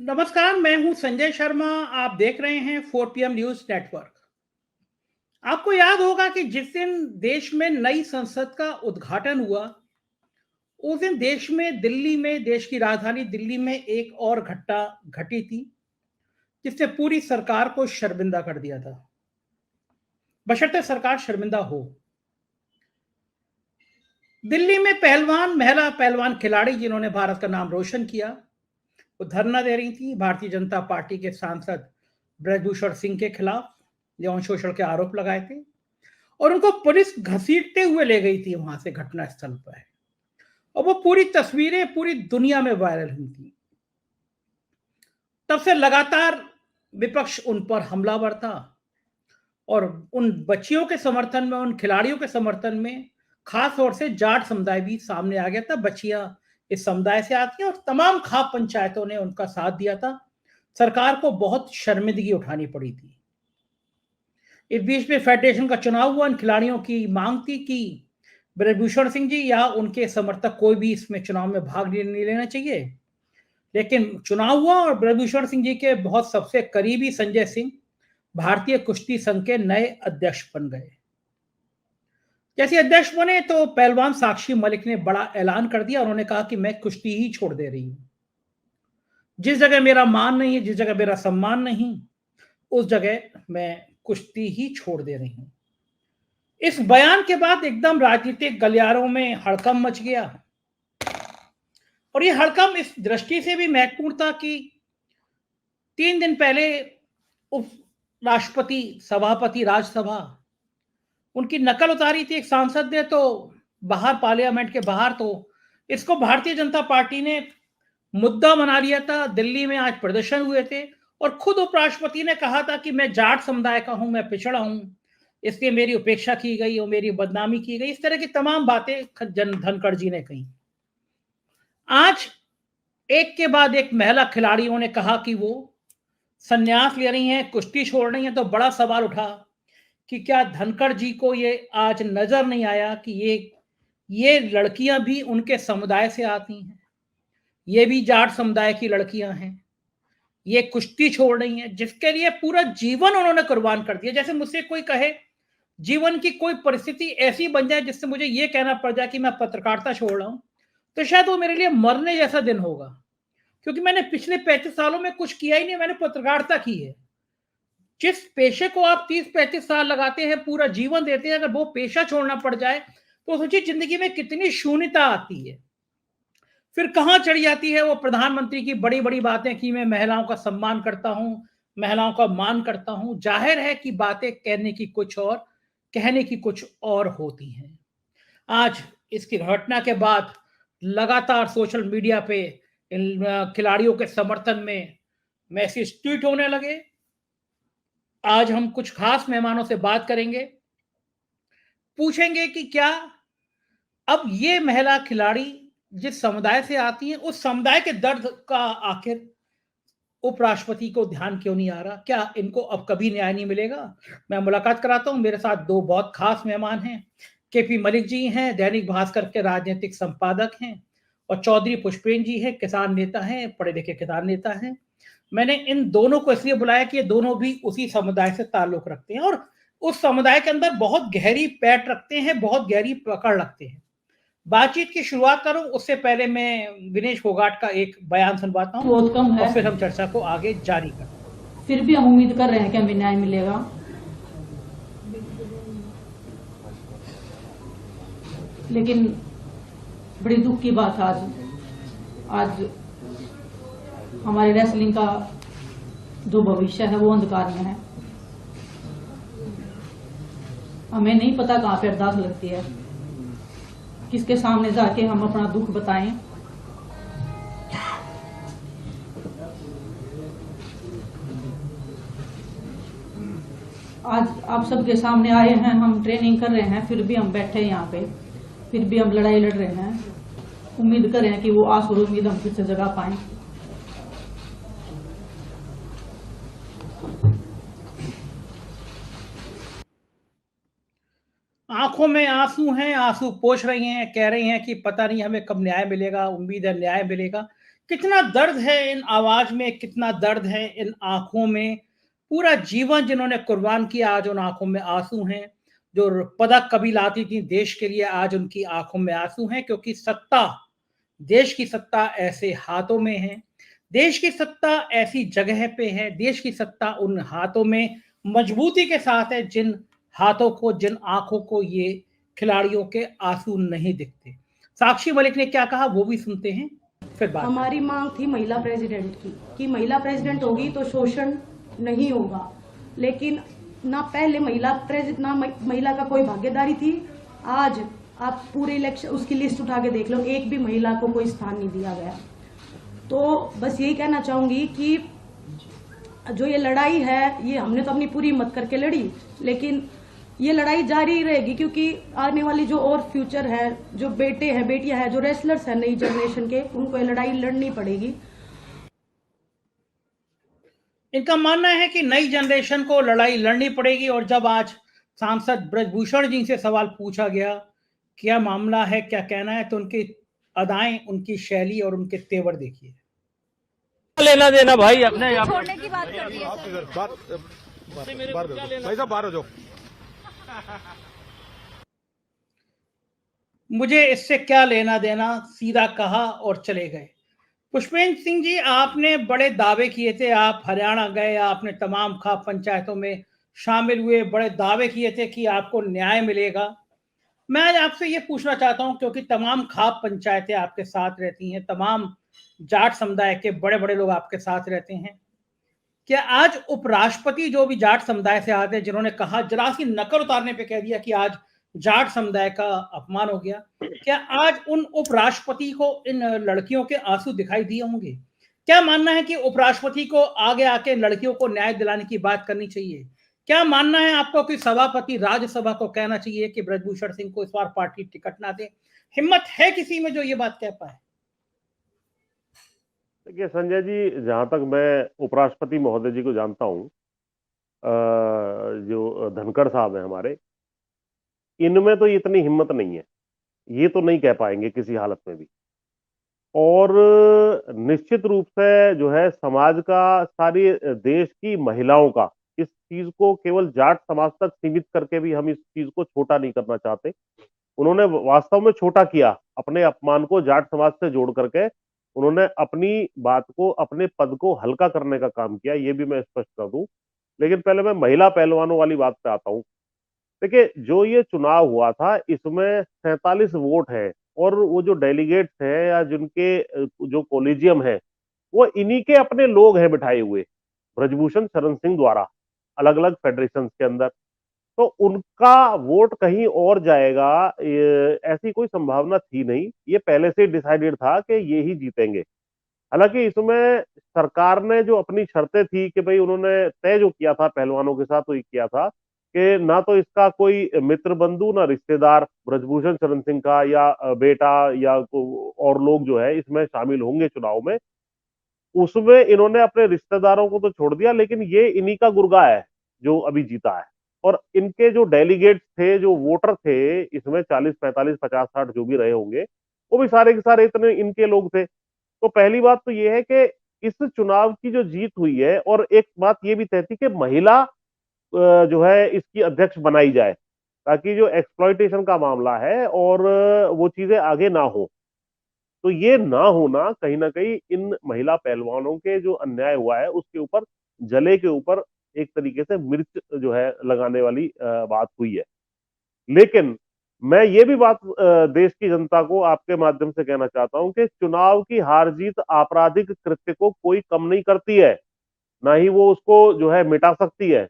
नमस्कार, मैं हूं संजय शर्मा। आप देख रहे हैं 4 पीएम न्यूज़ नेटवर्क। आपको याद होगा कि जिस दिन देश में नई संसद का उद्घाटन हुआ, उस दिन देश में दिल्ली में देश की राजधानी दिल्ली में एक और घटना घटी थी, जिसने पूरी सरकार को शर्मिंदा कर दिया था। बशर्ते सरकार शर्मिंदा हो। दिल्ली में महिला पहलवान खिलाड़ी जिन्होंने भारत का नाम रोशन किया, वो धरना दे रही थी भारतीय जनता पार्टी के सांसद ब्रजभूषण सिंह के खिलाफ, यौन शोषण के आरोप लगाए थे और उनको पुलिस घसीटते हुए ले गई थी वहां से घटना स्थल पर। और वो पूरी तस्वीरें पूरी दुनिया में वायरल हुई थी। तब से लगातार विपक्ष उन पर हमलावर था और उन बच्चियों के समर्थन में, उन खिलाड़ियों के समर्थन में खास तौर से जाट समुदाय भी सामने आ गया था। बच्चियां इस समुदाय से आती हैं और तमाम खाप पंचायतों ने उनका साथ दिया था। सरकार को बहुत शर्मिंदगी उठानी पड़ी थी। इस बीच में फेडरेशन का चुनाव हुआ। इन खिलाड़ियों की मांग थी कि ब्रजभूषण सिंह जी या उनके समर्थक कोई भी इसमें चुनाव में भाग नहीं लेना चाहिए। लेकिन चुनाव हुआ और ब्रजभूषण सिंह जी के बहुत सबसे करीबी संजय सिंह भारतीय कुश्ती संघ के नए अध्यक्ष बन गए। जैसे अध्यक्ष बने तो पहलवान साक्षी मलिक ने बड़ा ऐलान कर दिया। उन्होंने कहा कि मैं कुश्ती ही छोड़ दे रही हूं। जिस जगह मेरा मान नहीं है, जिस जगह मेरा सम्मान नहीं, उस जगह मैं कुश्ती ही छोड़ दे रही हूं। इस बयान के बाद एकदम राजनीतिक गलियारों में हड़कंप मच गया। और ये हड़कंप इस दृष्टि से भी महत्वपूर्ण था कि 3 दिन पहले उप राष्ट्रपति सभापति राज्यसभा उनकी नकल उतारी थी एक सांसद ने, तो बाहर पार्लियामेंट के बाहर। तो इसको भारतीय जनता पार्टी ने मुद्दा बना लिया था। दिल्ली में आज प्रदर्शन हुए थे और खुद उपराष्ट्रपति ने कहा था कि मैं जाट समुदाय का हूं, मैं पिछड़ा हूं, इसलिए मेरी उपेक्षा की गई और मेरी बदनामी की गई। इस तरह की तमाम बातें धनखड़ जी ने कही। आज एक के बाद एक महिला खिलाड़ियों ने कहा कि वो संन्यास ले रही हैं, कुश्ती छोड़ रही हैं। तो बड़ा सवाल उठा कि क्या धनखड़ जी को ये आज नजर नहीं आया कि ये लड़कियां भी उनके समुदाय से आती हैं, ये भी जाट समुदाय की लड़कियां हैं, ये कुश्ती छोड़ रही हैं जिसके लिए पूरा जीवन उन्होंने कुर्बान कर दिया। जैसे मुझसे कोई कहे जीवन की कोई परिस्थिति ऐसी बन जाए जिससे मुझे ये कहना पड़ जाए कि मैं पत्रकारिता छोड़ रहा हूं, तो शायद वो मेरे लिए मरने जैसा दिन होगा। क्योंकि मैंने पिछले 35 सालों में कुछ किया ही नहीं, मैंने पत्रकारिता की है। जिस पेशे को आप 30-35 साल लगाते हैं, पूरा जीवन देते हैं, अगर वो पेशा छोड़ना पड़ जाए तो सोचिए जिंदगी में कितनी शून्यता आती है। फिर कहां चढ़ जाती है वो प्रधानमंत्री की बड़ी बड़ी बातें कि मैं महिलाओं का सम्मान करता हूं, महिलाओं का मान करता हूं। जाहिर है कि बातें कहने की कुछ और, कहने की कुछ और होती हैं। आज इसकी घटना के बाद लगातार सोशल मीडिया पे इन खिलाड़ियों के समर्थन में मैसेज ट्वीट होने लगे। आज हम कुछ खास मेहमानों से बात करेंगे, पूछेंगे कि क्या अब ये महिला खिलाड़ी जिस समुदाय से आती हैं, उस समुदाय के दर्द का आखिर उपराष्ट्रपति को ध्यान क्यों नहीं आ रहा? क्या इनको अब कभी न्याय नहीं मिलेगा? मैं मुलाकात कराता हूं। मेरे साथ 2 बहुत खास मेहमान हैं। केपी मलिक जी हैं, दैनिक भास्कर के राजनीतिक संपादक हैं, और चौधरी पुष्पेंद्र जी हैं, किसान नेता हैं, पढ़े लिखे किसान नेता हैं। मैंने इन दोनों को इसलिए बुलाया कि ये दोनों भी उसी समुदाय से ताल्लुक रखते हैं और उस समुदाय के अंदर बहुत गहरी पैठ रखते हैं, बहुत गहरी पकड़ रखते हैं। बातचीत की शुरुआत करूं उससे पहले मैं विनेश फोगाट का एक बयान सुनवाता हूं बहुत कम है, और फिर हम चर्चा को आगे जारी करते हैं। फिर भी हम उम्मीद कर रहे हैं कि हमें न्याय मिलेगा। लेकिन बड़ी दुख की बात आज हमारे रेसलिंग का जो भविष्य है वो अंधकार में है। हमें नहीं पता कहां पे अरदास लगती है, किसके सामने जाके हम अपना दुख बताएं। आज आप सबके सामने आए हैं, हम ट्रेनिंग कर रहे हैं, फिर भी हम बैठे यहाँ पे, फिर भी हम लड़ाई लड़ रहे हैं। उम्मीद कर रहे हैं कि वो आस और उम्मीद हम फिर से जगा पाएं। आंखों में आंसू हैं, आंसू पोंछ रही हैं, कह रही हैं कि पता नहीं हमें कब न्याय मिलेगा, उम्मीद है न्याय मिलेगा। कितना दर्द है इन आवाज में, कितना दर्द है इन आंखों में। पूरा जीवन जिन्होंने कुर्बान किया, आज उन आंखों में आंसू हैं। जो पदक कभी लाती थी देश के लिए, आज उनकी आंखों में आंसू हैं, क्योंकि सत्ता, देश की सत्ता ऐसे हाथों में है। देश की सत्ता ऐसी जगह पे है, देश की सत्ता उन हाथों में मजबूती के साथ है, जिन हाथों को, जिन आंखों को ये खिलाड़ियों के आंसू नहीं दिखते। साक्षी मलिक ने क्या कहा वो भी सुनते हैं, फिर बात हमारी मांग थी महिला प्रेसिडेंट की, कि महिला प्रेसिडेंट होगी तो शोषण नहीं होगा, लेकिन ना पहले महिला का कोई भागीदारी थी। आज आप पूरे इलेक्शन उसकी लिस्ट उठा के देख लो, एक भी महिला को कोई स्थान नहीं दिया गया। तो बस यही कहना चाहूंगी कि जो ये लड़ाई है, ये हमने तो अपनी पूरी हिम्मत करके लड़ी, लेकिन ये लड़ाई जारी रहेगी, क्योंकि आने वाली जो और फ्यूचर है, जो बेटे हैं, बेटियां हैं, जो रेसलर्स हैं नई जनरेशन के, उनको ये लड़ाई लड़नी पड़ेगी। इनका मानना है कि नई जनरेशन को लड़ाई लड़नी पड़ेगी। और जब आज सांसद ब्रजभूषण जी से सवाल पूछा गया क्या मामला है, क्या कहना है, तो उनकी अदाएं, उनकी शैली और उनके तेवर देखिए। लेना देना भाई अपने छोड़ने की बात कर रही है भाई साहब बाहर हो जाओ। मुझे इससे क्या लेना देना, सीधा कहा और चले गए। पुष्पेंद्र सिंह जी, आपने बड़े दावे किए थे, आप हरियाणा गए, आपने तमाम खाप पंचायतों में शामिल हुए, बड़े दावे किए थे कि आपको न्याय मिलेगा। मैं आज आपसे ये पूछना चाहता हूं, क्योंकि तमाम खाप पंचायतें आपके साथ रहती हैं, तमाम जाट समुदाय के बड़े बड़े लोग आपके साथ रहते हैं, क्या आज उपराष्ट्रपति जो भी जाट समुदाय से आते हैं, जिन्होंने कहा, जरा सी नकल उतारने पे कह दिया कि आज जाट समुदाय का अपमान हो गया, क्या आज उन उपराष्ट्रपति को इन लड़कियों के आंसू दिखाई दिए होंगे? क्या मानना है कि उपराष्ट्रपति को आगे आके लड़कियों को न्याय दिलाने की बात करनी चाहिए? क्या मानना है आपको कि सभापति राज्यसभा को कहना चाहिए कि ब्रजभूषण सिंह को इस बार पार्टी टिकट ना दे? हिम्मत है किसी में जो ये बात कह पाए? देखिए संजय जी, जहां तक मैं उपराष्ट्रपति महोदय जी को जानता हूं, जो धनखड़ साहब हैं हमारे, इनमें तो इतनी हिम्मत नहीं है, ये तो नहीं कह पाएंगे किसी हालत में भी। और निश्चित रूप से जो है समाज का, सारी देश की महिलाओं का, इस चीज को केवल जाट समाज तक सीमित करके भी हम इस चीज को छोटा नहीं करना चाहते। उन्होंने वास्तव में छोटा किया, अपने अपमान को जाट समाज से जोड़ करके उन्होंने अपनी बात को, अपने पद को हल्का करने का काम किया, ये भी मैं स्पष्ट कर दूं। लेकिन पहले मैं महिला पहलवानों वाली बात पे आता हूं। देखिए, जो ये चुनाव हुआ था, इसमें 47 वोट है, और वो जो डेलीगेट्स हैं या जिनके जो कोलिजियम है, वो इन्हीं के अपने लोग हैं बिठाए हुए, ब्रजभूषण शरण सिंह द्वारा, अलग अलग फेडरेशन के अंदर। तो उनका वोट कहीं और जाएगा, ऐसी कोई संभावना थी नहीं। ये पहले से डिसाइडेड था कि ये ही जीतेंगे। हालांकि इसमें सरकार ने जो अपनी शर्तें थी कि भाई, उन्होंने तय जो किया था पहलवानों के साथ, तो ये किया था कि ना तो इसका कोई मित्र बंधु, ना रिश्तेदार ब्रजभूषण शरण सिंह का या बेटा या और लोग जो है इसमें शामिल होंगे चुनाव में। उसमें इन्होंने अपने रिश्तेदारों को तो छोड़ दिया, लेकिन ये इन्हीं का गुर्गा है जो अभी जीता है। और इनके जो डेलीगेट्स थे, जो वोटर थे इसमें, 40, 45, 50, 60 जो भी रहे होंगे, वो भी सारे के सारे इतने इनके लोग थे। तो पहली बात तो ये है कि इस चुनाव की जो जीत हुई है, और एक बात ये भी तय थी कि महिला जो है इसकी अध्यक्ष बनाई जाए, ताकि जो एक्सप्लॉइटेशन का मामला है और वो चीजें आगे ना हो। तो ये ना होना कहीं ना कहीं इन महिला पहलवानों के जो अन्याय हुआ है उसके ऊपर, जले के ऊपर एक तरीके से मिर्च जो है लगाने वाली बात हुई है। लेकिन मैं ये भी बात देश की जनता को आपके माध्यम से कहना चाहता हूं कि चुनाव की हार जीत आपराधिक कृत्य को कोई कम नहीं करती है, ना ही वो उसको जो है मिटा सकती है।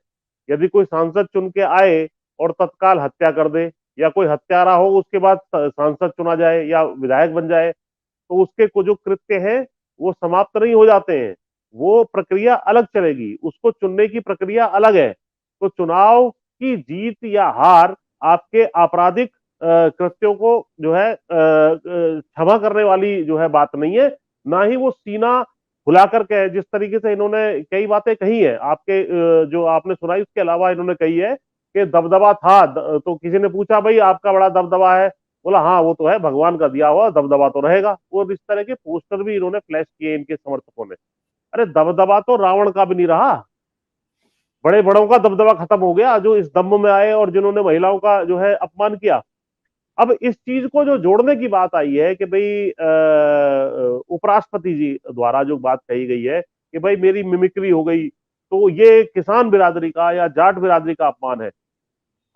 यदि कोई सांसद चुन के आए और तत्काल हत्या कर दे, या कोई हत्यारा हो उसके बाद सांसद चुना जाए या विधायक बन जाए, तो उसके को जो कृत्य हैं वो समाप्त नहीं हो जाते हैं, वो प्रक्रिया अलग चलेगी, उसको चुनने की प्रक्रिया अलग है। तो चुनाव की जीत या हार आपके आपराधिक कृत्यों को जो है क्षमा करने वाली जो है बात नहीं है, ना ही वो सीना फुला करके, जिस तरीके से इन्होंने कई बातें कही है आपके जो आपने सुनाई, उसके अलावा इन्होंने कही है कि दबदबा था। तो किसी ने पूछा भाई आपका बड़ा दबदबा है, बोला हाँ वो तो है, भगवान का दिया हुआ दबदबा तो रहेगा। और इस तरह के पोस्टर भी इन्होंने फ्लैश किए इनके समर्थकों ने। अरे दबदबा तो रावण का भी नहीं रहा, बड़े बड़ों का दबदबा खत्म हो गया जो इस दम्भ में आए और जिन्होंने महिलाओं का जो है अपमान किया। अब इस चीज को जो जोड़ने की बात आई है कि भाई उपराष्ट्रपति जी द्वारा जो बात कही गई है कि भाई मेरी मिमिक्री हो गई, तो ये किसान बिरादरी का या जाट बिरादरी का अपमान है।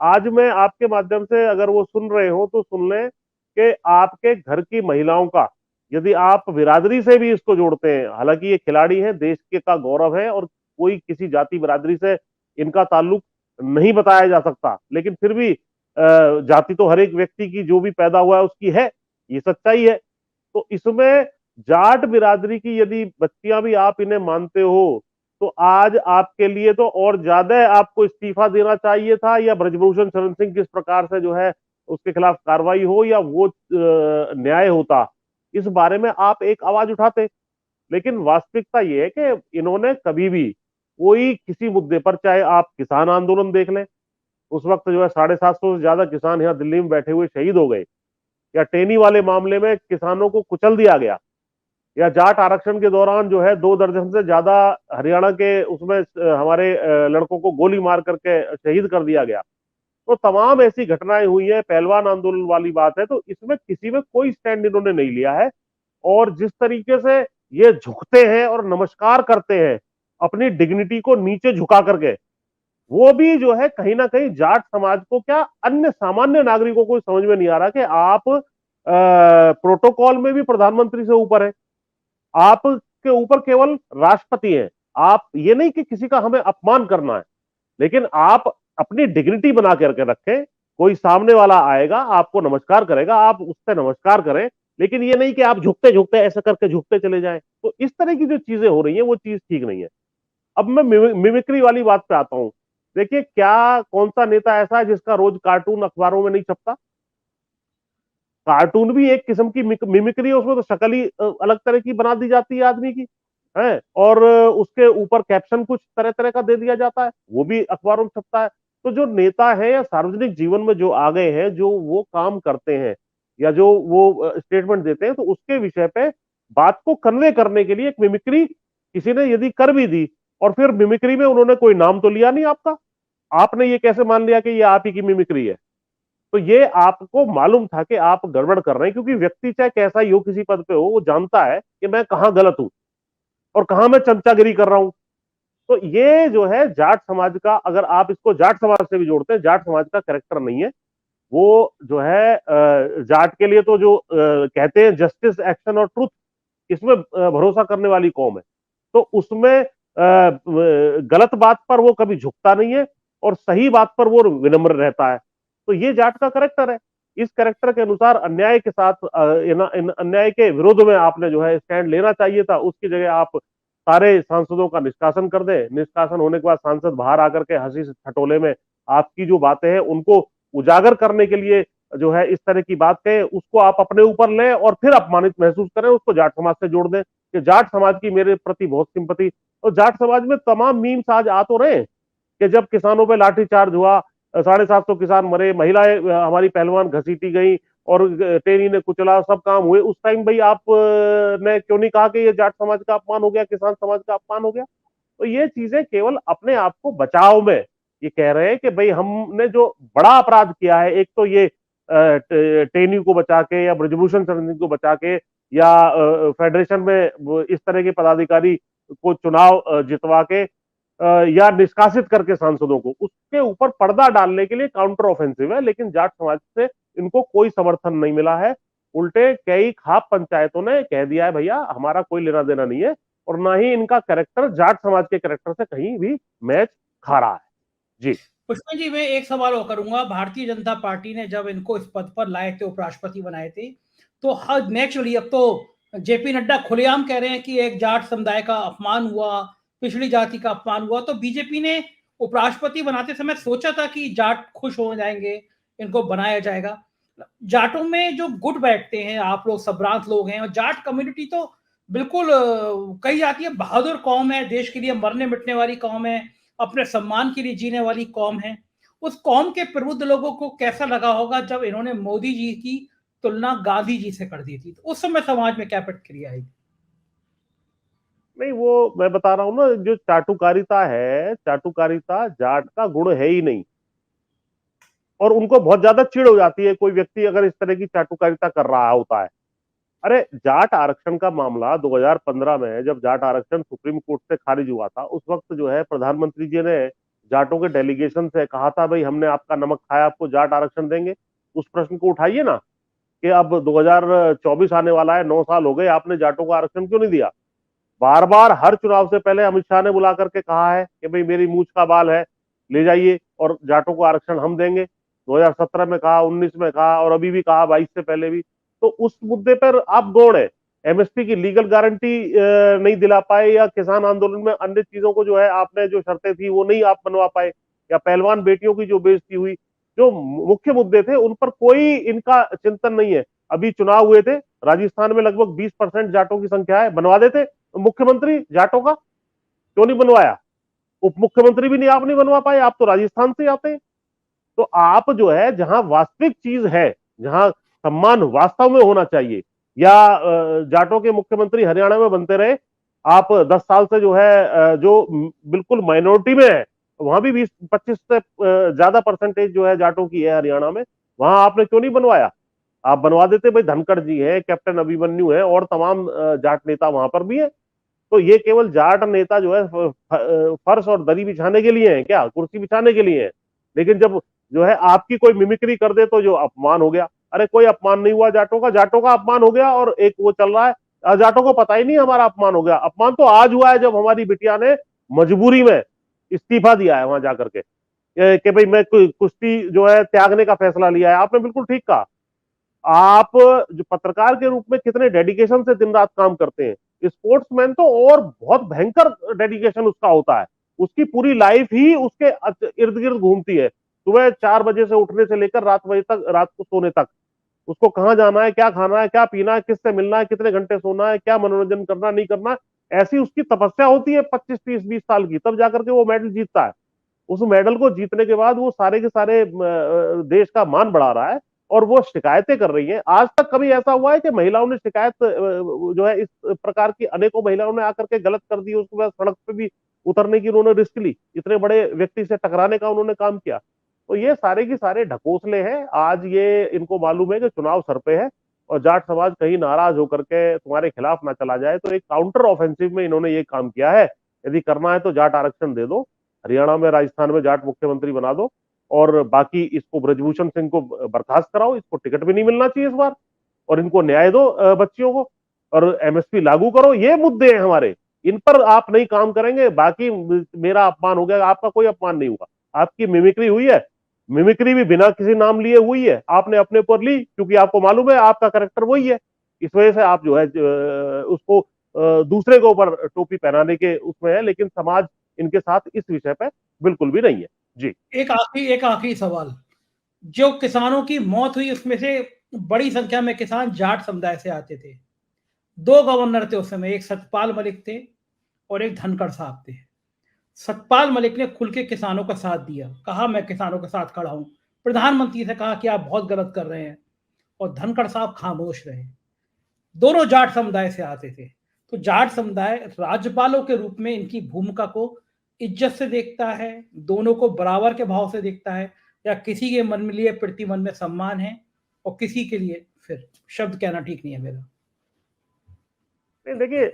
आज मैं आपके माध्यम से, अगर वो सुन रहे हो तो सुन लें कि आपके घर की महिलाओं का यदि आप बिरादरी से भी इसको जोड़ते हैं, हालांकि ये खिलाड़ी है, देश के का गौरव है और कोई किसी जाति बिरादरी से इनका ताल्लुक नहीं बताया जा सकता, लेकिन फिर भी जाति तो हर एक व्यक्ति की जो भी पैदा हुआ है उसकी है, ये सच्चाई है। तो इसमें जाट बिरादरी की यदि बच्चियां भी आप इन्हें मानते हो तो आज आपके लिए तो और ज्यादा आपको इस्तीफा देना चाहिए था, या ब्रजभूषण शरण सिंह किस प्रकार से जो है उसके खिलाफ कार्रवाई हो या वो न्याय होता, इस बारे में आप एक आवाज उठाते। लेकिन वास्तविकता ये है कि इन्होंने कभी भी कोई किसी मुद्दे पर, चाहे आप किसान आंदोलन देख लें, उस वक्त जो है 750 से ज्यादा किसान यहाँ दिल्ली में बैठे हुए शहीद हो गए, या टेनी वाले मामले में किसानों को कुचल दिया गया, या जाट आरक्षण के दौरान जो है 2 दर्जन से ज्यादा हरियाणा के उसमें हमारे लड़कों को गोली मार करके शहीद कर दिया गया। तो तमाम ऐसी घटनाएं हुई है, पहलवान आंदोलन वाली बात है, तो इसमें किसी में कोई स्टैंड इन्होंने नहीं लिया है। और जिस तरीके से ये झुकते हैं और नमस्कार करते हैं अपनी डिग्निटी को नीचे झुका करके, वो भी जो है कहीं ना कहीं जाट समाज को क्या अन्य सामान्य नागरिकों को समझ में नहीं आ रहा कि आप प्रोटोकॉल में भी प्रधानमंत्री से ऊपर है, आपके ऊपर केवल राष्ट्रपति है। आप ये नहीं कि किसी का हमें अपमान करना है, लेकिन आप अपनी डिग्निटी बना करके रखें। कोई सामने वाला आएगा आपको नमस्कार करेगा, आप उससे नमस्कार करें, लेकिन ये नहीं कि आप झुकते झुकते ऐसे करके झुकते चले जाएं। तो इस तरह की जो चीजें हो रही हैं वो चीज ठीक नहीं है। अब मैं मिमिक्री वाली बात पे आता हूं। देखिए, क्या कौन सा नेता ऐसा है जिसका रोज कार्टून अखबारों में नहीं छपता? कार्टून भी एक किस्म की मिमिक्री है, उसमें तो शक्ल ही अलग तरह की बना दी जाती है आदमी की, है, और उसके ऊपर कैप्शन कुछ तरह तरह का दे दिया जाता है, वो भी अखबारों में छपता है। तो जो नेता है या सार्वजनिक जीवन में जो आ गए हैं, जो वो काम करते हैं या जो वो स्टेटमेंट देते हैं, तो उसके विषय पे बात को कन्वे करने के लिए एक मिमिक्री किसी ने यदि कर भी दी, और फिर मिमिक्री में उन्होंने कोई नाम तो लिया नहीं आपका, आपने ये कैसे मान लिया कि ये आप ही की मिमिक्री है? तो ये आपको मालूम था कि आप गड़बड़ कर रहे हैं, क्योंकि व्यक्ति चाहे कैसा ही हो, किसी पद पे हो, वो जानता है कि मैं कहां गलत हूं और कहां मैं चमचागिरी कर रहा हूं। तो ये जो है जाट समाज का, अगर आप इसको जाट समाज से भी जोड़ते हैं, जाट समाज का कैरेक्टर नहीं है वो। जो है जाट के लिए तो जो कहते हैं जस्टिस, एक्शन और ट्रुथ, इसमें भरोसा करने वाली कौम है। तो उसमें गलत बात पर वो कभी झुकता नहीं है और सही बात पर वो विनम्र रहता है। तो ये जाट का करेक्टर है। इस करेक्टर के अनुसार अन्याय के साथ इन अन्याय के विरोध में आपने जो है स्टैंड लेना चाहिए था। उसकी जगह आप सारे सांसदों का निष्कासन कर दें। निष्कासन होने के बाद सांसद बाहर आकर के हंसी ठटोले में आपकी जो बातें हैं उनको उजागर करने के लिए जो है इस तरह की बात कहें, उसको आप अपने ऊपर लें और फिर अपमानित महसूस करें, उसको जाट समाज से जोड़ दें कि जाट समाज की मेरे प्रति बहुत सिंपैथी। और जाट समाज में तमाम मीम्स आज आ तो रहे कि जब किसानों पे लाठीचार्ज हुआ, 750 किसान मरे, महिलाएं हमारी पहलवान घसीटी गई और टेनी ने कुचला, सब काम हुए, उस टाइम भाई आप ने क्यों नहीं कहा कि ये जाट समाज का अपमान हो गया, किसान समाज का अपमान हो गया? तो ये चीजें केवल अपने आप को बचाव में ये कह रहे हैं कि भाई हमने जो बड़ा अपराध किया है, एक तो ये टेनी को बचा के या ब्रजभूषण शरण सिंह को बचा के या फेडरेशन में इस तरह के पदाधिकारी को चुनाव जितवा के या निष्कासित करके सांसदों को, उसके ऊपर पर्दा डालने के लिए काउंटर ऑफेंसिव है। लेकिन जाट समाज से इनको कोई समर्थन नहीं मिला है। उल्टे कई खाप पंचायतों ने कह दिया है भैया हमारा कोई लेना देना नहीं है, और ना ही इनका कैरेक्टर जाट समाज के कैरेक्टर से कहीं भी मैच खा रहा है। जी पुष्पन जी, मैं एक सवाल और करूंगा। भारतीय जनता पार्टी ने जब इनको इस पद पर लाए थे, उपराष्ट्रपति बनाए थे, तो हर नेचुरली अब तो जेपी नड्डा खुलेआम कह रहे हैं कि एक जाट समुदाय का अपमान हुआ, पिछड़ी जाति का अपमान हुआ। तो बीजेपी ने उपराष्ट्रपति बनाते समय सोचा था कि जाट खुश हो जाएंगे, इनको बनाया जाएगा। जाटों में जो गुट बैठते हैं, आप लोग संभ्रांत लोग हैं, और जाट कम्युनिटी तो बिल्कुल कही जाती है बहादुर कौम है, देश के लिए मरने मिटने वाली कौम है, अपने सम्मान के लिए जीने वाली कौम है। उस कौम के प्रबुद्ध लोगों को कैसा लगा होगा जब इन्होंने मोदी जी की तुलना गांधी जी से कर दी थी, तो उस समय समाज में क्या प्रतिक्रिया आई? नहीं, वो मैं बता रहा हूं ना, जो चाटुकारिता है, चाटुकारिता जाट का गुण है ही नहीं। और उनको बहुत ज्यादा चिढ़ हो जाती है कोई व्यक्ति अगर इस तरह की चाटुकारिता कर रहा होता है। अरे, जाट आरक्षण का मामला 2015 में जब जाट आरक्षण सुप्रीम कोर्ट से खारिज हुआ था, उस वक्त जो है प्रधानमंत्री जी ने जाटों के डेलीगेशन से कहा था, भाई हमने आपका नमक खाया, आपको जाट आरक्षण देंगे। उस प्रश्न को उठाइए ना कि अब 2024 आने वाला है, 9 साल हो गए, आपने जाटों को आरक्षण क्यों नहीं दिया? बार बार हर चुनाव से पहले अमित शाह ने बुला करके कहा है कि भाई मेरी मूछ का बाल है, ले जाइए और जाटों को आरक्षण हम देंगे। 2017 में कहा, 19 में कहा और अभी भी कहा, 22 से पहले भी। तो उस मुद्दे पर आप गौण है। एमएसपी की लीगल गारंटी नहीं दिला पाए, या किसान आंदोलन में अन्य चीजों को जो है आपने जो शर्तें थी वो नहीं आप बनवा पाए, या पहलवान बेटियों की जो बेइज्जती हुई, जो मुख्य मुद्दे थे उन पर कोई इनका चिंतन नहीं है। अभी चुनाव हुए थे, राजस्थान में लगभग 20% जाटों की संख्या है, बनवा देते मुख्यमंत्री जाटों का, क्यों नहीं बनवाया? उप मुख्यमंत्री भी नहीं, आप नहीं बनवा पाए, आप तो राजस्थान से आते हैं। तो आप जो है, जहां वास्तविक चीज है, जहां सम्मान वास्तव में होना चाहिए, या जाटों के मुख्यमंत्री हरियाणा में बनते रहे, आप 10 साल से जो है जो बिल्कुल माइनॉरिटी में है, वहां भी 20-25 से ज्यादा परसेंटेज जो है जाटों की है हरियाणा में, वहां आपने क्यों नहीं बनवाया? आप बनवा देते। भाई धनखड़ जी है, कैप्टन अभिमन्यु है, और तमाम जाट नेता वहां पर भी है। तो ये केवल जाट नेता जो है फर्श और दरी बिछाने के लिए है क्या? कुर्सी बिछाने के लिए है? लेकिन जब जो है आपकी कोई मिमिक्री कर दे तो जो अपमान हो गया। अरे, कोई अपमान नहीं हुआ जाटों का, जाटों का अपमान हो गया। और एक वो चल रहा है, जाटों को पता ही नहीं हमारा अपमान हो गया। अपमान तो आज हुआ है जब हमारी बिटिया ने मजबूरी में इस्तीफा दिया है वहां जाकर के, कि भाई मैं कुश्ती जो है त्यागने का फैसला लिया है। आपने बिल्कुल ठीक कहा। आप जो पत्रकार के रूप में कितने डेडिकेशन से दिन रात काम करते हैं, स्पोर्ट्समैन तो और बहुत भयंकर डेडिकेशन उसका होता है। उसकी पूरी लाइफ ही उसके इर्द गिर्द घूमती है। सुबह 4 बजे से उठने से लेकर रात को सोने तक उसको कहाँ जाना है, क्या खाना है, क्या पीना है, किससे मिलना है, कितने घंटे सोना है, क्या मनोरंजन करना नहीं करना, ऐसी उसकी तपस्या होती है 25, 30, 20 साल की, तब जाकर के वो मेडल जीतता है। उस मेडल को जीतने के बाद वो सारे के सारे देश का मान बढ़ा रहा है, और वो शिकायतें कर रही हैं। आज तक कभी ऐसा हुआ है कि महिलाओं ने शिकायत जो है इस प्रकार की अनेकों महिलाओं ने आकर के गलत कर दी, उसके बाद सड़क पे भी उतरने की उन्होंने रिस्क ली, इतने बड़े व्यक्ति से टकराने का उन्होंने काम किया? तो ये सारे की सारे ढकोसले हैं। आज ये इनको मालूम है कि चुनाव सर पे है, और जाट समाज कहीं नाराज होकर के तुम्हारे खिलाफ ना चला जाए, तो एक काउंटर ऑफेंसिव में इन्होंने ये काम किया है। यदि करना है तो जाट आरक्षण दे दो, हरियाणा में, राजस्थान में जाट मुख्यमंत्री बना दो, और बाकी इसको ब्रजभूषण सिंह को बर्खास्त कराओ, इसको टिकट भी नहीं मिलना चाहिए इस बार, और इनको न्याय दो बच्चियों को, और एमएसपी लागू करो। ये मुद्दे हैं हमारे, इन पर आप नहीं काम करेंगे। बाकी मेरा अपमान हो गया, आपका कोई अपमान नहीं हुआ। आपकी मिमिक्री हुई है, मिमिक्री भी बिना किसी नाम लिए हुई है, आपने अपने ऊपर ली, क्योंकि आपको मालूम है आपका करेक्टर वही है। इस वजह से आप जो है उसको दूसरे के ऊपर टोपी पहनाने के उसमें है, लेकिन समाज इनके साथ इस विषय पे बिल्कुल भी नहीं है। जी, एक आखिरी सवाल। जो किसानों की मौत हुई उसमें से बड़ी संख्या में किसान जाट समुदाय से आते थे। 2 गवर्नर थे उस समय, एक सतपाल मलिक थे और एक धनखड़ साहब थे। सतपाल मलिक ने खुल के किसानों का साथ दिया, कहा मैं किसानों के साथ खड़ा हूं। प्रधानमंत्री से कहा कि आप बहुत गलत कर रहे हैं, और धनखड़ साहब खामोश रहे। दोनों जाट समुदाय से आते थे। तो जाट समुदाय राज्यपालों के रूप में इनकी भूमिका को इज्जत से देखता है, दोनों को बराबर के भाव से देखता है, या किसी के मन में लिए प्रति मन में सम्मान है और किसी के लिए, फिर शब्द कहना ठीक नहीं है मेरा। नहीं देखिए,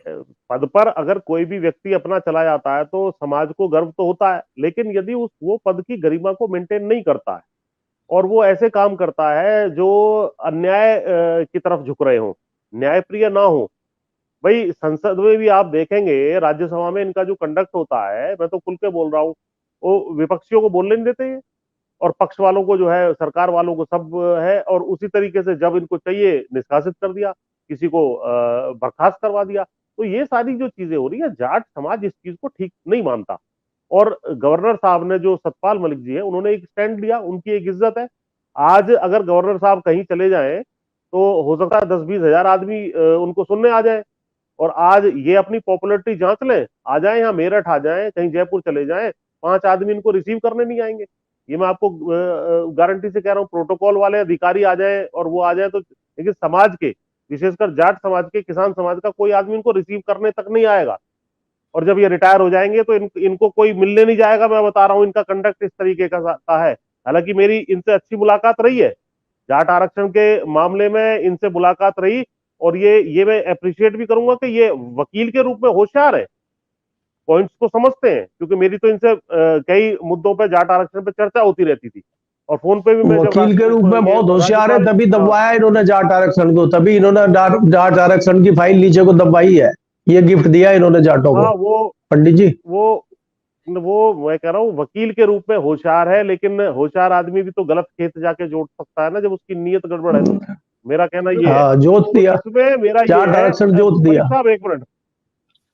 पद पर अगर कोई भी व्यक्ति अपना चला जाता है तो समाज को गर्व तो होता है, लेकिन यदि वो पद की गरिमा को मेंटेन नहीं करता है, और वो ऐसे काम करता है जो अन्याय की तरफ झुक रहे हो, न्यायप्रिय ना हो। भाई संसद में भी आप देखेंगे, राज्यसभा में इनका जो कंडक्ट होता है, मैं तो खुल के बोल रहा हूँ, वो विपक्षियों को बोलने नहीं देते हैं, और पक्ष वालों को जो है, सरकार वालों को सब है, और उसी तरीके से जब इनको चाहिए निष्कासित कर दिया, किसी को बर्खास्त करवा दिया। तो ये सारी जो चीजें हो रही है, जाट समाज इस चीज को ठीक नहीं मानता। और गवर्नर साहब ने, जो सतपाल मलिक जी है, उन्होंने एक स्टैंड लिया, उनकी एक इज्जत है। आज अगर गवर्नर साहब कहीं चले जाएं तो हो सकता है 10-20 हजार आदमी उनको सुनने आ जाए, और आज ये अपनी पॉपुलैरिटी जांच लें, आ जाए यहाँ मेरठ, आ जाए कहीं जयपुर चले जाएं, 5 आदमी इनको रिसीव करने नहीं आएंगे। ये मैं आपको गारंटी से कह रहा हूँ। प्रोटोकॉल वाले अधिकारी आ जाए और वो आ जाए तो लेकिन समाज के, विशेषकर जाट समाज के, किसान समाज का कोई आदमी इनको रिसीव करने तक नहीं आएगा। और जब ये रिटायर हो जाएंगे तो इनको कोई मिलने नहीं जाएगा। मैं बता रहा हूं, इनका कंडक्ट इस तरीके का है। हालांकि मेरी इनसे अच्छी मुलाकात रही है, जाट आरक्षण के मामले में इनसे मुलाकात रही, और ये मैं अप्रिशिएट भी करूंगा कि ये वकील के रूप में होशियार है, पॉइंट्स को समझते हैं, क्योंकि मेरी तो इनसे कई मुद्दों पे, जाट आरक्षण पे चर्चा होती रहती थी, और फोन पे भी मैं वकील के रूप में बहुत होशियार है, तभी दबवाया इन्होंने जाट आरक्षण को, तभी इन्होंने जाट आरक्षण की फाइल नीचे को दबवाई है, ये गिफ्ट दिया इन्होंने जाटों को। वो पंडित जी, वो मैं कह रहा हूँ वकील के रूप में होशियार है, लेकिन होशियार आदमी भी तो गलत खेत जाके जोत सकता है ना, जब उसकी नीयत गड़बड़ है। तो मेरा कहना ये है, जोत दिया, इसमें मेरा जाट आरक्षण जोत दिया। साहब एक मिनट,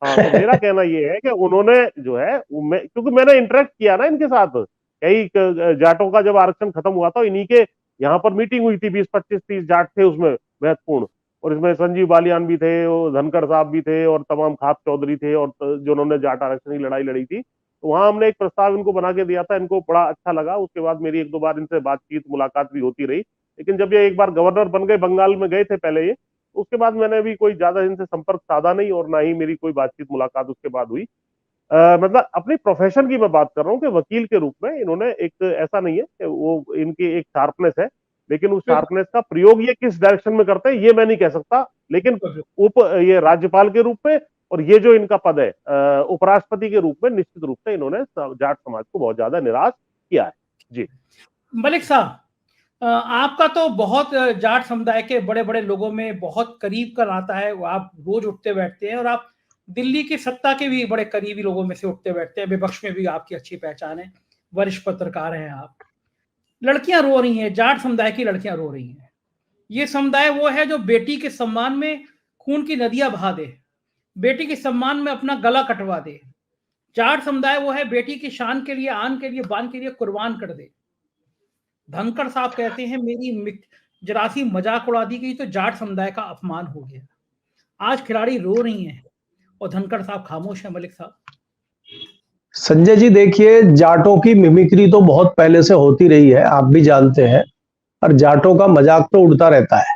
हाँ, तो मेरा कहना ये है कि उन्होंने जो है, क्योंकि मैंने इंटरेक्ट किया ना इनके साथ, कई जाटों का जब आरक्षण खत्म हुआ था, इन्हीं के यहाँ पर मीटिंग हुई थी, 20, 25, 30 जाट थे उसमें महत्वपूर्ण, और इसमें संजीव बालियान भी थे, और धनखड़ साहब भी थे, और तमाम खाप चौधरी थे, और जिन्होंने जाट आरक्षण की लड़ाई लड़ी थी। तो वहां हमने एक प्रस्ताव इनको बना के दिया था, इनको बड़ा अच्छा लगा। उसके बाद मेरी 1-2 बार इनसे बातचीत, मुलाकात भी होती रही, लेकिन जब ये एक बार गवर्नर बन गए, बंगाल में गए थे पहले ये, उसके बाद मैंने भी कोई ज्यादा इनसे संपर्क साधा नहीं, और ना ही मेरी कोई बातचीत मुलाकात उसके बाद हुई। मतलब अपनी प्रोफेशन की मैं बात कर रहा हूँ कि वकील के रूप में इन्होंने एक, ऐसा नहीं है कि वो इनकी एक शार्पनेस है, लेकिन उस शार्पनेस का प्रयोग ये किस डायरेक्शन में करते हैं ये मैं नहीं कह सकता, लेकिन ये राज्यपाल के रूप में, और ये जो इनका पद है उपराष्ट्रपति के रूप में, निश्चित रूप से इन्होंने जाट समाज को बहुत ज्यादा निराश किया है। जी मलिक साहब, आपका तो बहुत जाट समुदाय के बड़े बड़े लोगों में बहुत करीब का नाता है, आप रोज उठते बैठते हैं, और आप दिल्ली की सत्ता के भी बड़े करीबी लोगों में से उठते बैठते हैं, विपक्ष में भी आपकी अच्छी पहचान है, वरिष्ठ पत्रकार हैं आप। लड़कियां रो रही हैं, जाट समुदाय की लड़कियां रो रही हैं। ये समुदाय वो है जो बेटी के सम्मान में खून की नदियां बहा दे, बेटी के सम्मान में अपना गला कटवा दे। जाट समुदाय वो है बेटी की शान के लिए, आन के लिए, बान के लिए कुर्बान कर दे। धनखड़ साहब कहते हैं मेरी जरा सी मजाक उड़ा दी गई तो जाट समुदाय का अपमान हो गया। आज खिलाड़ी रो रही हैं और धनखड़ साहब खामोश हैं। मलिक साहब, संजय जी देखिए, जाटों की मिमिक्री तो बहुत पहले से होती रही है, आप भी जानते हैं, और जाटों का मजाक तो उड़ता रहता है।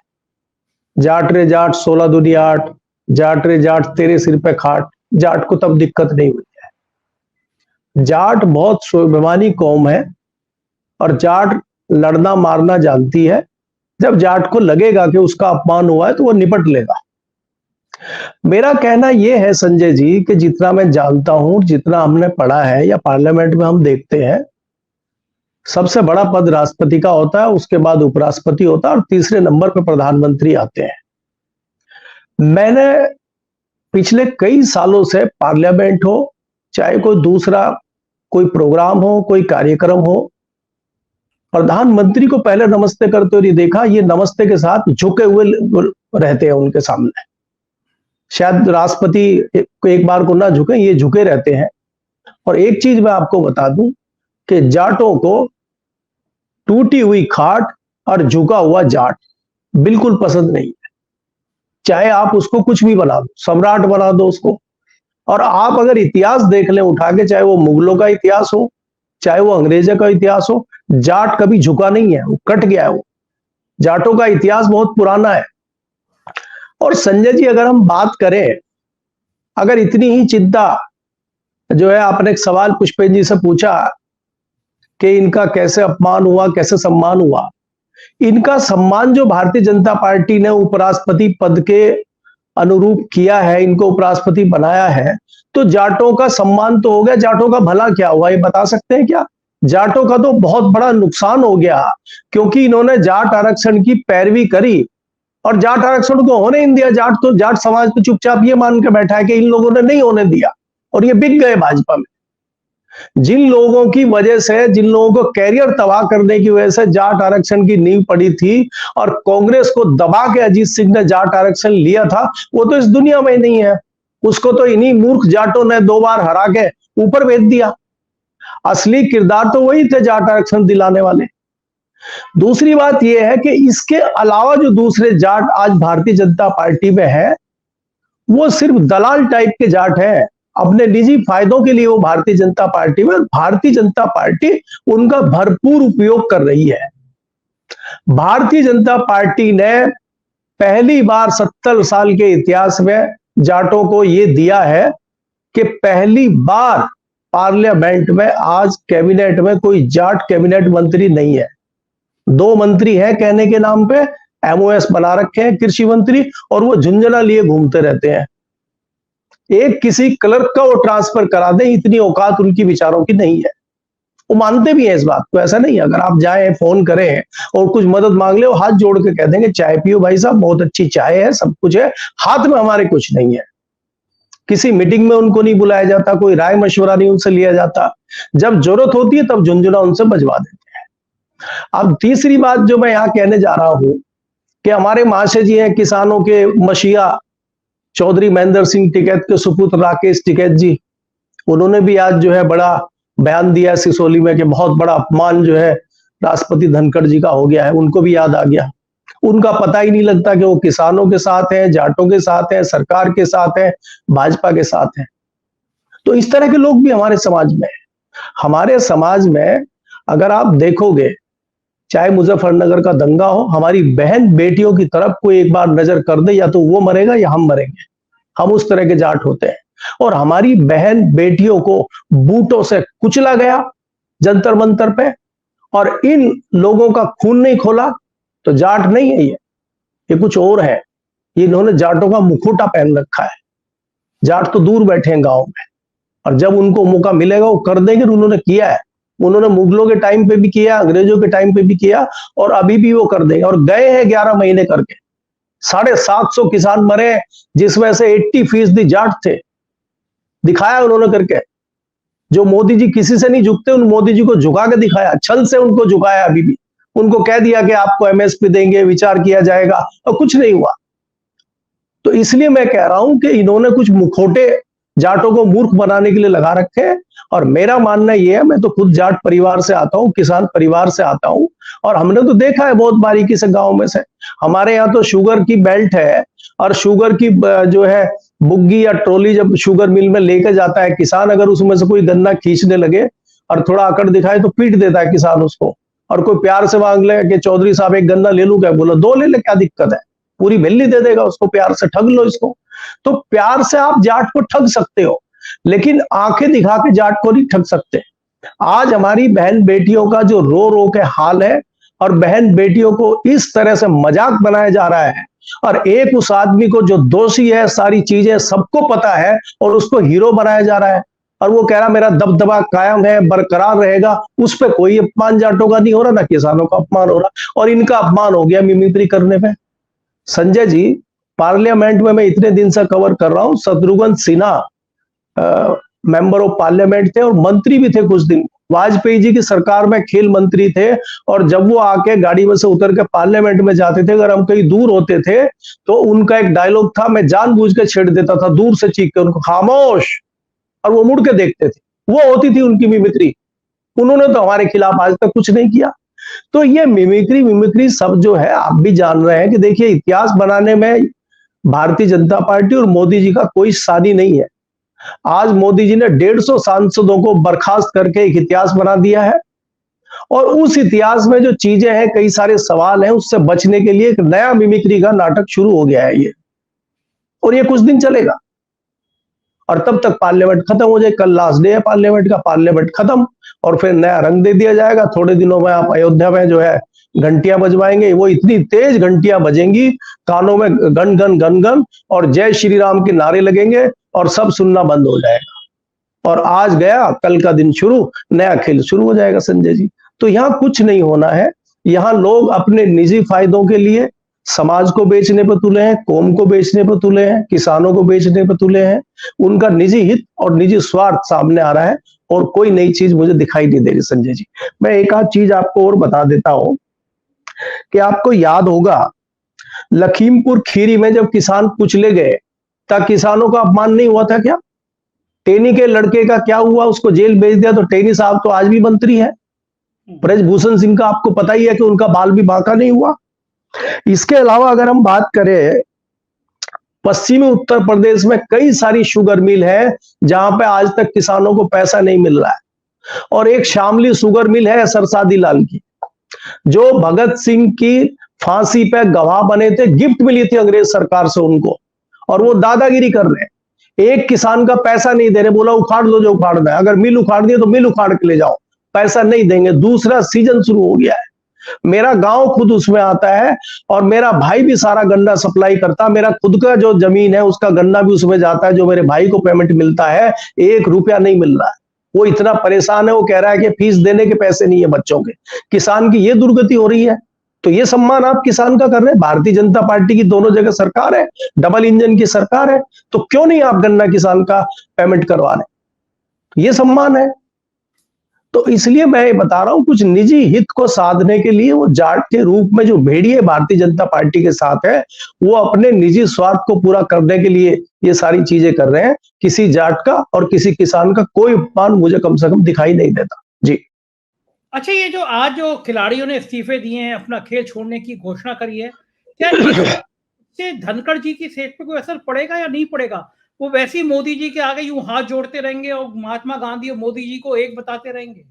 जाट रे जाट 16 दूनी 8, जाट रे जाट तेरे सिर पे खाट। जाट को तब दिक्कत नहीं हुई है। जाट बहुत स्वाभिमानी कौम है, और जाट लड़ना मारना जानती है। जब जाट को लगेगा कि उसका अपमान हुआ है तो वो निपट लेगा। मेरा कहना यह है संजय जी कि जितना मैं जानता हूं, जितना हमने पढ़ा है, या पार्लियामेंट में हम देखते हैं, सबसे बड़ा पद राष्ट्रपति का होता है, उसके बाद उपराष्ट्रपति होता है, और तीसरे नंबर पर प्रधानमंत्री आते हैं। मैंने पिछले कई सालों से पार्लियामेंट हो, चाहे कोई दूसरा कोई प्रोग्राम हो, कोई कार्यक्रम हो, प्रधानमंत्री को पहले नमस्ते करते हुए देखा। ये नमस्ते के साथ झुके हुए रहते हैं उनके सामने। शायद राष्ट्रपति को एक बार को ना झुके, ये झुके रहते हैं। और एक चीज मैं आपको बता दूं कि जाटों को टूटी हुई खाट और झुका हुआ जाट बिल्कुल पसंद नहीं है। चाहे आप उसको कुछ भी बना दो, सम्राट बना दो उसको। और आप अगर इतिहास देख लें उठा के, चाहे वो मुगलों का इतिहास हो, चाहे वो अंग्रेजों का इतिहास हो, जाट कभी झुका नहीं है, वो कट गया है। वो जाटों का इतिहास बहुत पुराना है। और संजय जी, अगर हम बात करें, अगर इतनी ही चिंता जो है, आपने एक सवाल पुष्पेंद्र जी से पूछा कि इनका कैसे अपमान हुआ, कैसे सम्मान हुआ। इनका सम्मान जो भारतीय जनता पार्टी ने उपराष्ट्रपति पद के अनुरूप किया है, इनको उपराष्ट्रपति बनाया है, तो जाटों का सम्मान तो हो गया। जाटों का भला क्या हुआ ये बता सकते हैं क्या? जाटों का तो बहुत बड़ा नुकसान हो गया, क्योंकि इन्होंने जाट आरक्षण की पैरवी करी और जाट आरक्षण को होने नहीं दिया। जाट समाज तो चुपचाप ये मान के बैठा है कि इन लोगों ने नहीं होने दिया, और ये बिक गए भाजपा में। जिन लोगों की वजह से, जिन लोगों को कैरियर तबाह करने की वजह से जाट आरक्षण की नींव पड़ी थी, और कांग्रेस को दबा के अजीत सिंह ने जाट आरक्षण लिया था, वो तो इस दुनिया में नहीं है। उसको तो इन्हीं मूर्ख जाटों ने 2 बार हरा के ऊपर भेज दिया। असली किरदार तो वही थे जाट आरक्षण दिलाने वाले। दूसरी बात यह है कि इसके अलावा जो दूसरे जाट आज भारतीय जनता पार्टी में है, वो सिर्फ दलाल टाइप के जाट हैं। अपने निजी फायदों के लिए वो भारतीय जनता पार्टी में, भारतीय जनता पार्टी उनका भरपूर उपयोग कर रही है। भारतीय जनता पार्टी ने पहली बार 70 साल के इतिहास में जाटों को यह दिया है कि पहली बार पार्लियामेंट में आज कैबिनेट में कोई जाट कैबिनेट मंत्री नहीं है। 2 मंत्री हैं कहने के नाम पे, एमओएस बना रखे हैं कृषि मंत्री, और वो झुंझुना लिए घूमते रहते हैं। एक किसी क्लर्क का वो ट्रांसफर करा दें, इतनी औकात उनकी विचारों की नहीं है। वो मानते भी हैं इस बात को, ऐसा नहीं। अगर आप जाएं, फोन करें और कुछ मदद मांग ले, वो हाथ जोड़ के कह देंगे चाय पियो भाई साहब, बहुत अच्छी चाय है, सब कुछ है, हाथ में हमारे कुछ नहीं है। किसी मीटिंग में उनको नहीं बुलाया जाता, कोई राय मशवरा नहीं उनसे लिया जाता। जब जरूरत होती है तब झुंझुना उनसे बजवा देते हैं। अब तीसरी बात जो मैं यहां कहने जा रहा हूं कि हमारे महाशय जी हैं किसानों के मसीहा चौधरी महेंद्र सिंह टिकैत के सुपुत्र राकेश टिकैत जी, उन्होंने भी आज जो है बड़ा बयान दिया सिसोली में कि बहुत बड़ा अपमान जो है राष्ट्रपति धनखड़ जी का हो गया है। उनको भी याद आ गया। उनका पता ही नहीं लगता कि वो किसानों के साथ हैं, जाटों के साथ हैं, सरकार के साथ हैं, भाजपा के साथ हैं। तो इस तरह के लोग भी हमारे समाज में हैं। हमारे समाज में अगर आप देखोगे, चाहे मुजफ्फरनगर का दंगा हो, हमारी बहन बेटियों की तरफ कोई एक बार नजर कर दे, या तो वो मरेगा या हम मरेंगे। हम उस तरह के जाट होते हैं। और हमारी बहन बेटियों को बूटों से कुचला गया जंतर मंतर पे, और इन लोगों का खून नहीं खोला तो जाट नहीं है ये कुछ और है। ये इन्होंने जाटों का मुखौटा पहन रखा है। जाट तो दूर बैठे हैं गांव में, और जब उनको मौका मिलेगा वो कर देंगे। उन्होंने किया है, उन्होंने मुगलों के टाइम पे भी किया, अंग्रेजों के टाइम पे भी किया, और अभी भी वो कर देंगे। और गए हैं 11 महीने करके, 750 किसान मरे, जिसमें से 80% जाट थे। दिखाया उन्होंने करके। जो मोदी जी किसी से नहीं झुकते, उन मोदी जी को झुका के दिखाया, छल से उनको झुकाया। अभी भी उनको कह दिया कि आपको एमएसपी देंगे, विचार किया जाएगा, और कुछ नहीं हुआ। तो इसलिए मैं कह रहा हूं कि इन्होंने कुछ मुखौटे जाटों को मूर्ख बनाने के लिए लगा रखे हैं। और मेरा मानना यह है, मैं तो खुद जाट परिवार से आता हूं, किसान परिवार से आता हूं, और हमने तो देखा है बहुत बारीकी से गांव में से। हमारे यहाँ तो शुगर की बेल्ट है, और शुगर की जो है बुग्गी या ट्रॉली जब शुगर मिल में लेके जाता है किसान, अगर उसमें से कोई गन्ना खींचने लगे और थोड़ा अकड़ दिखाए तो पीट देता है किसान उसको। और कोई प्यार से मांग ले कि चौधरी साहब एक गन्ना ले लूं क्या, बोला 2 ले ले, क्या दिक्कत है, पूरी बिल्ली दे देगा उसको, प्यार से ठग लो इसको। तो प्यार से आप जाट को ठग सकते हो, लेकिन आंखें दिखा के जाट को नहीं ठग सकते। आज हमारी बहन बेटियों का जो रो रो के हाल है, और बहन बेटियों को इस तरह से मजाक बनाया जा रहा है, और एक उस आदमी को जो दोषी है, सारी चीजें सबको पता है, और उसको हीरो बनाया जा रहा है, और वो कह रहा मेरा दबदबा कायम है, बरकरार रहेगा। उस पर कोई अपमान जाटों का नहीं हो रहा, ना किसानों का अपमान हो रहा, और इनका अपमान हो गया मिमिक्री करने पे। संजय जी, पार्लियामेंट में मैं इतने दिन से कवर कर रहा हूं, Shatrughan Sinha member of parliament थे और मंत्री भी थे कुछ दिन। वाजपेयी जी की सरकार में खेल मंत्री थे, और जब वो आके गाड़ी में से उतर के पार्लियामेंट में जाते थे, अगर हम कहीं दूर होते थे तो उनका एक डायलॉग था, मैं जानबूझ के छेड़ देता था, दूर से चीख के उनको खामोश, और वो मुड़ के देखते थे। वो होती थी उनकी मिमिक्री। उन्होंने तो हमारे खिलाफ आज तक कुछ नहीं किया। तो ये मिमिक्री सब जो है, आप भी जान रहे हैं कि देखिए, इतिहास बनाने में भारतीय जनता पार्टी और मोदी जी का कोई सानी नहीं है। आज मोदी जी ने 150 सांसदों को बर्खास्त करके एक इतिहास बना दिया है, और उस इतिहास में जो चीजें हैं, कई सारे सवाल हैं, उससे बचने के लिए एक नया मिमिक्री का नाटक शुरू हो गया है ये, और ये कुछ दिन चलेगा, और तब तक पार्लियामेंट खत्म हो जाए। कल लास्ट डे है पार्लियामेंट का, पार्लियामेंट खत्म, और फिर नया रंग दे दिया जाएगा। थोड़े दिनों में आप अयोध्या में जो है घंटियां बजवाएंगे, वो इतनी तेज घंटियां बजेंगी, कानों में गन गन गन गन, और जय श्री राम के नारे लगेंगे, और सब सुनना बंद हो जाएगा। और आज गया, कल का दिन शुरू, नया खेल शुरू हो जाएगा संजय जी। तो यहाँ कुछ नहीं होना है। यहाँ लोग अपने निजी फायदों के लिए समाज को बेचने पर तुले हैं, कौम को बेचने पर तुले हैं, किसानों को बेचने पर तुले हैं। उनका निजी हित और निजी स्वार्थ सामने आ रहा है, और कोई नई चीज मुझे दिखाई नहीं दे रही संजय जी। मैं एक आध चीज आपको और बता देता हूं कि आपको याद होगा, लखीमपुर खीरी में जब किसान कुचले गए, तब किसानों का अपमान नहीं हुआ था क्या? टेनी के लड़के का क्या हुआ, उसको जेल भेज दिया, तो टेनी साहब तो आज भी मंत्री है। ब्रजभूषण सिंह का आपको पता ही है कि उनका बाल भी बांका नहीं हुआ। इसके अलावा अगर हम बात करें, पश्चिमी उत्तर प्रदेश में कई सारी शुगर मिल है जहां पे आज तक किसानों को पैसा नहीं मिल रहा है, और एक शामली शुगर मिल है सरसादी लाल की, जो भगत सिंह की फांसी पे गवाह बने थे, गिफ्ट मिली थी अंग्रेज सरकार से उनको, और वो दादागिरी कर रहे हैं। एक किसान का पैसा नहीं दे रहे, बोला उखाड़ दो जो उखाड़ना है, अगर मिल उखाड़ दिए तो मिल उखाड़ के ले जाओ, पैसा नहीं देंगे। दूसरा सीजन शुरू हो गया है, मेरा गांव खुद उसमें आता है और मेरा भाई भी सारा गन्ना सप्लाई करता, मेरा खुद का जो जमीन है उसका गन्ना भी उसमें जाता है, जो मेरे भाई को पेमेंट मिलता है 1 रुपया नहीं मिल रहा है। वो इतना परेशान है, वो कह रहा है कि फीस देने के पैसे नहीं है बच्चों के। किसान की ये दुर्गति हो रही है, तो ये सम्मान आप किसान का कर रहे हैं। भारतीय जनता पार्टी की दोनों जगह सरकार है, डबल इंजन की सरकार है, तो क्यों नहीं आप गन्ना किसान का पेमेंट करवा रहे? ये सम्मान है। तो इसलिए मैं ये बता रहा हूं, कुछ निजी हित को साधने के लिए वो जाट के रूप में जो भेड़िए भारतीय जनता पार्टी के साथ है, वो अपने निजी स्वार्थ को पूरा करने के लिए ये सारी चीजें कर रहे हैं। किसी जाट का और किसी किसान का कोई उपमान मुझे कम से कम दिखाई नहीं देता जी। अच्छा, ये जो आज जो खिलाड़ियों ने इस्तीफे दिए हैं, अपना खेल छोड़ने की घोषणा करी है, क्या इससे धनखड़ जी की सेहत पे कोई असर पड़ेगा या नहीं पड़ेगा? वो वैसे ही मोदी जी के आगे यूं हाथ जोड़ते रहेंगे और महात्मा गांधी और मोदी जी को एक बताते रहेंगे?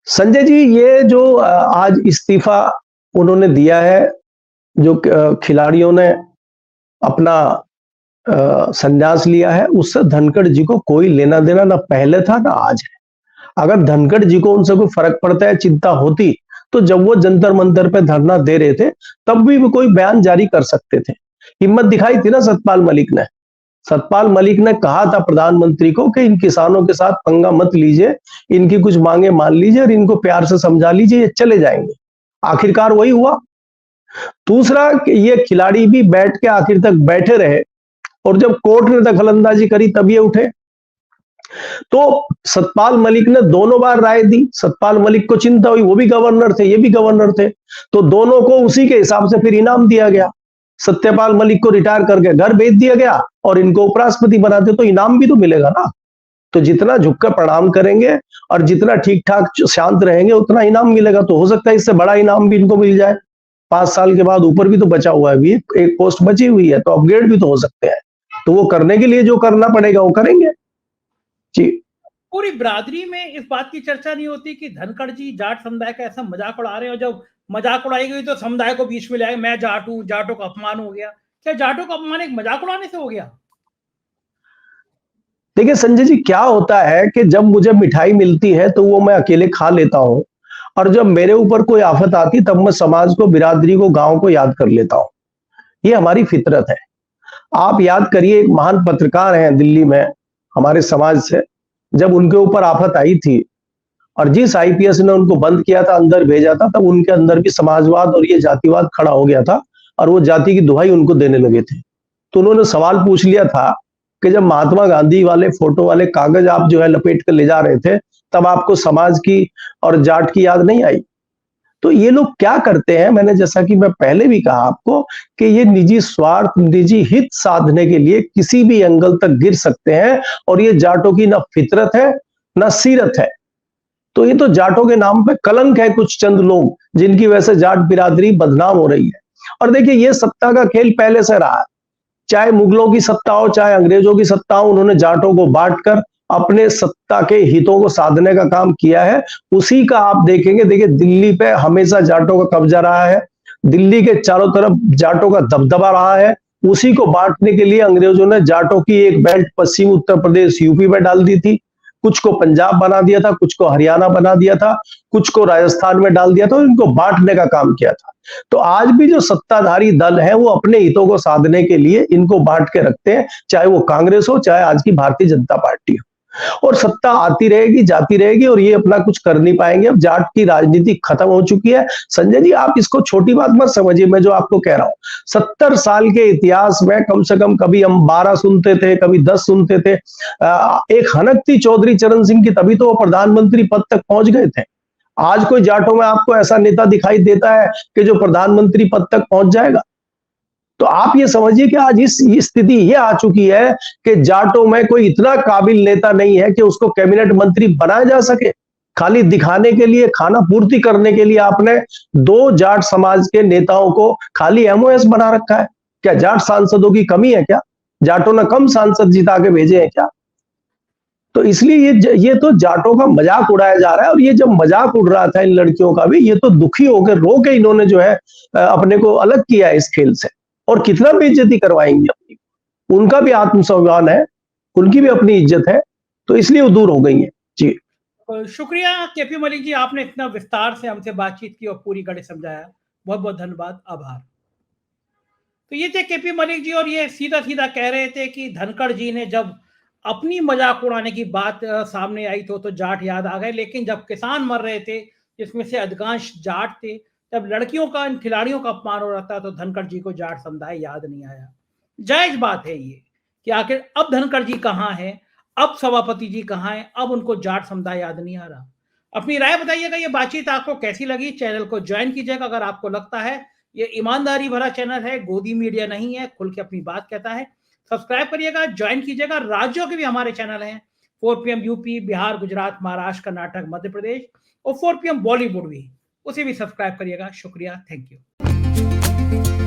संजय जी, ये जो आज इस्तीफा उन्होंने दिया है, जो खिलाड़ियों ने अपना संन्यास लिया है, उससे धनखड़ जी को कोई लेना देना ना पहले था ना आज है। अगर धनखड़ जी को उनसे कोई फर्क पड़ता है, चिंता होती, तो जब वो जंतर मंतर पे धरना दे रहे थे तब भी वो कोई बयान जारी कर सकते थे। हिम्मत दिखाई थी ना सतपाल मलिक ने। सतपाल मलिक ने कहा था प्रधानमंत्री को कि इन किसानों के साथ पंगा मत लीजिए, इनकी कुछ मांगे मान लीजिए और इनको प्यार से समझा लीजिए, ये चले जाएंगे। आखिरकार वही हुआ। दूसरा, ये खिलाड़ी भी बैठ के आखिर तक बैठे रहे और जब कोर्ट ने दखलंदाजी करी तब ये उठे। तो सतपाल मलिक ने दोनों बार राय दी। सतपाल मलिक को चिंता हुई, वो भी गवर्नर थे, ये भी गवर्नर थे, तो दोनों को उसी के हिसाब से फिर इनाम दिया गया। सत्यपाल मलिक को रिटायर करके घर भेज दिया गया और इनको उपराष्ट्रपति बनाते, तो इनाम भी तो मिलेगा ना। तो जितना झुककर प्रणाम करेंगे और जितना ठीक ठाक शांत रहेंगे उतना इनाम मिलेगा। तो हो सकता है इससे बड़ा इनाम भी इनको मिल जाए। 5 साल के बाद ऊपर भी तो बचा हुआ है, भी एक पोस्ट बची हुई है, तो अपग्रेड भी तो हो सकते हैं। तो वो करने के लिए जो करना पड़ेगा वो करेंगे जी। पूरी बिरादरी में इस बात की चर्चा नहीं होती कि धनखड़ जी जाट समुदाय का ऐसा मजाक उड़ा रहे हो, जब मजाक उड़ाई गई तो समुदाय को बीच में लाए, मैं जाट हूं, जाटों का अपमान हो गया। क्या जाटों का अपमान एक मजाक उड़ाने से हो गया? देखिए संजय जी, क्या होता है कि जब मुझे मिठाई मिलती है तो वो मैं अकेले खा लेता हूं, और जब मेरे ऊपर कोई आफत आती तब मैं समाज को, बिरादरी को, गांव को याद कर लेता हूं। ये हमारी फितरत है। आप याद करिए, एक महान पत्रकार हैं दिल्ली में हमारे समाज से, जब उनके ऊपर आफत आई थी और जिस आईपीएस ने उनको बंद किया था, अंदर भेजा था, तब उनके अंदर भी समाजवाद और ये जातिवाद खड़ा हो गया था और वो जाति की दुहाई उनको देने लगे थे। तो उन्होंने सवाल पूछ लिया था कि जब महात्मा गांधी वाले फोटो वाले कागज आप जो है लपेट कर ले जा रहे थे, तब आपको समाज की और जाट की याद नहीं आई? तो ये लोग क्या करते हैं, मैंने जैसा कि मैं पहले भी कहा आपको कि ये निजी स्वार्थ, निजी हित साधने के लिए किसी भी एंगल तक गिर सकते हैं, और ये जाटों की ना फितरत है ना सीरत है। तो ये तो जाटों के नाम पे कलंक है, कुछ चंद लोग जिनकी वजह से जाट बिरादरी बदनाम हो रही है। और देखिए, ये सत्ता का खेल पहले से रहा है, चाहे मुगलों की सत्ता हो चाहे अंग्रेजों की सत्ता हो, उन्होंने जाटों को बांटकर अपने सत्ता के हितों को साधने का काम किया है। उसी का आप देखेंगे, देखिए दिल्ली पे हमेशा जाटों का कब्जा रहा है, दिल्ली के चारों तरफ जाटों का दबदबा रहा है। उसी को बांटने के लिए अंग्रेजों ने जाटों की एक बेल्ट पश्चिम उत्तर प्रदेश यूपी में डाल दी थी, कुछ को पंजाब बना दिया था, कुछ को हरियाणा बना दिया था, कुछ को राजस्थान में डाल दिया था, और इनको बांटने का काम किया था। तो आज भी जो सत्ताधारी दल है वो अपने हितों को साधने के लिए इनको बांट के रखते हैं, चाहे वो कांग्रेस हो चाहे आज की भारतीय जनता पार्टी हो। और सत्ता आती रहेगी, जाती रहेगी, और ये अपना कुछ कर नहीं पाएंगे। अब जाट की राजनीति खत्म हो चुकी है। संजय जी, आप इसको छोटी बात मत समझिए, मैं जो आपको कह रहा हूं, 70 साल के इतिहास में कम से कम कभी हम 12 सुनते थे, कभी 10 सुनते थे। एक हनक थी चौधरी चरण सिंह की, तभी तो वो प्रधानमंत्री पद तक पहुंच गए थे। आज कोई जाटों में आपको ऐसा नेता दिखाई देता है कि जो प्रधानमंत्री पद तक पहुंच जाएगा? तो आप ये समझिए कि आज इस स्थिति ये आ चुकी है कि जाटों में कोई इतना काबिल नेता नहीं है कि उसको कैबिनेट मंत्री बनाया जा सके। खाली दिखाने के लिए, खाना पूर्ति करने के लिए आपने 2 जाट समाज के नेताओं को खाली एमओएस बना रखा है। क्या जाट सांसदों की कमी है क्या? जाटों ने कम सांसद जिता के भेजे हैं क्या? तो इसलिए ये तो जाटों का मजाक उड़ाया जा रहा है। और ये जब मजाक उड़ रहा था इन लड़कियों का भी, ये तो दुखी होकर रो के इन्होंने जो है अपने को अलग किया है इस खेल से। और कितना बेइज्जती करवाएंगी अपनी, उनका भी आत्मसम्मान है, उनकी भी अपनी इज्जत है, तो इसलिए वो दूर हो गई है। जी शुक्रिया केपी मलिक जी, आपने इतना विस्तार से हमसे बातचीत की और पूरी घड़ी समझाया। बहुत बहुत धन्यवाद, आभार। तो ये थे केपी मलिक जी, और ये सीधा सीधा कह रहे थे कि धनखड़ जी ने जब अपनी मजाक उड़ाने की बात सामने आई तो जाट याद आ गए, लेकिन जब किसान मर रहे थे जिसमें से अधिकांश जाट थे, जब लड़कियों का, इन खिलाड़ियों का अपमान हो रहा था, तो धनखड़ जी को जाट समुदाय याद नहीं आया। जायज बात है ये कि आखिर अब धनखड़ जी कहाँ है, अब सभापति जी कहाँ है, अब उनको जाट समुदाय याद नहीं आ रहा। अपनी राय बताइएगा, ये बातचीत आपको कैसी लगी। चैनल को ज्वाइन कीजिएगा अगर आपको लगता है ये ईमानदारी भरा चैनल है, गोदी मीडिया नहीं है, खुल के अपनी बात कहता है। सब्सक्राइब करिएगा, ज्वाइन कीजिएगा। राज्यों के भी हमारे चैनल हैं, 4 PM यूपी, बिहार, गुजरात, महाराष्ट्र, कर्नाटक, मध्य प्रदेश, और 4 PM बॉलीवुड भी, उसे भी सब्सक्राइब करिएगा। शुक्रिया, थैंक यू।